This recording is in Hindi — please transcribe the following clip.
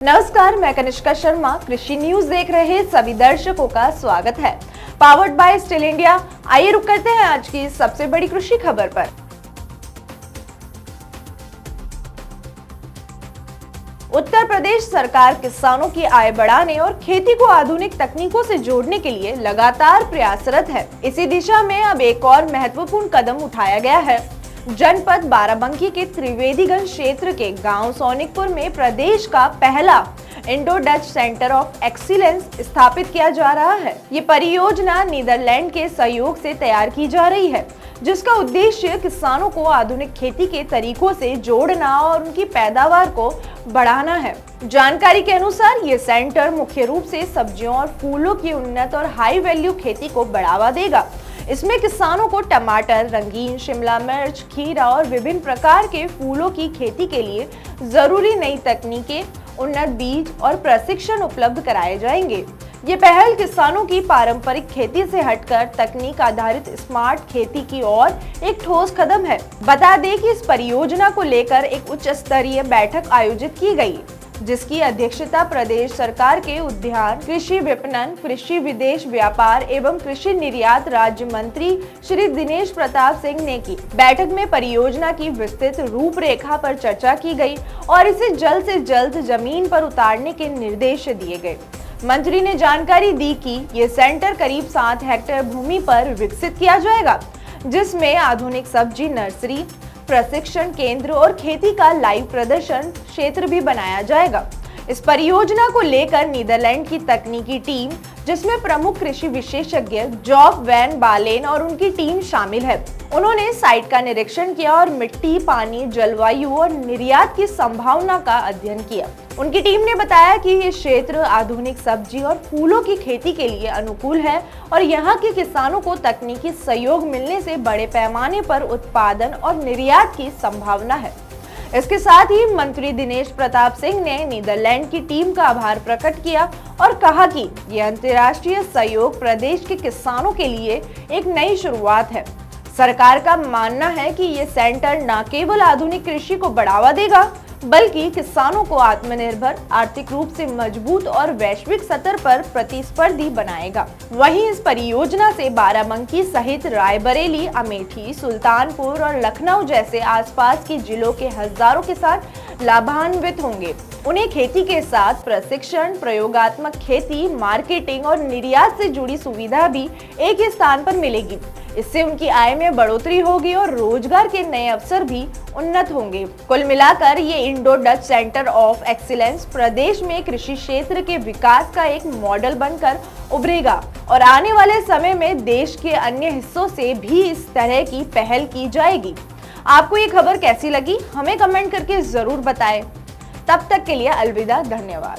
नमस्कार, मैं कनिष्का शर्मा कृषि न्यूज देख रहे सभी दर्शकों का स्वागत है। Powered by still India. आइए रुक करते हैं आज की सबसे बड़ी कृषि खबर पर। उत्तर प्रदेश सरकार किसानों की आय बढ़ाने और खेती को आधुनिक तकनीकों से जोड़ने के लिए लगातार प्रयासरत है। इसी दिशा में अब एक और महत्वपूर्ण कदम उठाया गया है। जनपद बाराबंकी के त्रिवेदीगंज क्षेत्र के गांव सोनिकपुर में प्रदेश का पहला Indo Dutch centre of excellence स्थापित किया जा रहा है। ये परियोजना नीदरलैंड के सहयोग से तैयार की जा रही है, जिसका उद्देश्य किसानों को आधुनिक खेती के तरीकों से जोड़ना और उनकी पैदावार को बढ़ाना है। जानकारी के अनुसार ये सेंटर मुख्य रूप से सब्जियों और फूलों की उन्नत और हाई वैल्यू खेती को बढ़ावा देगा। इसमें किसानों को टमाटर, रंगीन शिमला मिर्च, खीरा और विभिन्न प्रकार के फूलों की खेती के लिए जरूरी नई तकनीकें, उन्नत बीज और प्रशिक्षण उपलब्ध कराए जाएंगे। ये पहल किसानों की पारंपरिक खेती से हटकर तकनीक आधारित स्मार्ट खेती की ओर एक ठोस कदम है। बता दें कि इस परियोजना को लेकर एक उच्च स्तरीय बैठक आयोजित की गई, जिसकी अध्यक्षता प्रदेश सरकार के उद्यान, कृषि विपणन, कृषि विदेश व्यापार एवं कृषि निर्यात राज्य मंत्री श्री दिनेश प्रताप सिंह ने की। बैठक में परियोजना की विस्तृत रूपरेखा पर चर्चा की गई और इसे जल्द से जल्द जमीन पर उतारने के निर्देश दिए गए। मंत्री ने जानकारी दी कि ये सेंटर करीब 7 हेक्टेयर भूमि पर विकसित किया जाएगा, जिसमें आधुनिक सब्जी नर्सरी, प्रशिक्षण केंद्र और खेती का लाइव प्रदर्शन क्षेत्र भी बनाया जाएगा। इस परियोजना को लेकर नीदरलैंड की तकनीकी टीम, जिसमें प्रमुख कृषि विशेषज्ञ जॉब वैन बालेन और उनकी टीम शामिल है, उन्होंने साइट का निरीक्षण किया और मिट्टी, पानी, जलवायु और निर्यात की संभावना का अध्ययन किया। उनकी टीम ने बताया कि ये क्षेत्र आधुनिक सब्जी और फूलों की खेती के लिए अनुकूल है और यहाँ के किसानों को तकनीकी सहयोग मिलने से बड़े पैमाने पर उत्पादन और निर्यात की संभावना है। इसके साथ ही मंत्री दिनेश प्रताप सिंह ने नीदरलैंड की टीम का आभार प्रकट किया और कहा कि यह अंतर्राष्ट्रीय सहयोग प्रदेश के किसानों के लिए एक नई शुरुआत है। सरकार का मानना है कि ये सेंटर न केवल आधुनिक कृषि को बढ़ावा देगा, बल्कि किसानों को आत्मनिर्भर, आर्थिक रूप से मजबूत और वैश्विक स्तर पर प्रतिस्पर्धी बनाएगा। वहीं इस परियोजना से बाराबंकी सहित रायबरेली, अमेठी, सुल्तानपुर और लखनऊ जैसे आसपास के जिलों के हजारों किसान लाभान्वित होंगे। उन्हें खेती के साथ प्रशिक्षण, प्रयोगात्मक खेती, मार्केटिंग और निर्यात से जुड़ी सुविधा भी एक ही स्थान पर मिलेगी। इससे उनकी आय में बढ़ोतरी होगी और रोजगार के नए अवसर भी उन्नत होंगे। कुल मिलाकर ये Indo Dutch centre of excellence प्रदेश में कृषि क्षेत्र के विकास का एक मॉडल बनकर उभरेगा और आने वाले समय में देश के अन्य हिस्सों से भी इस तरह की पहल की जाएगी। आपको ये खबर कैसी लगी, हमें कमेंट करके जरूर बताएं। तब तक के लिए अलविदा, धन्यवाद।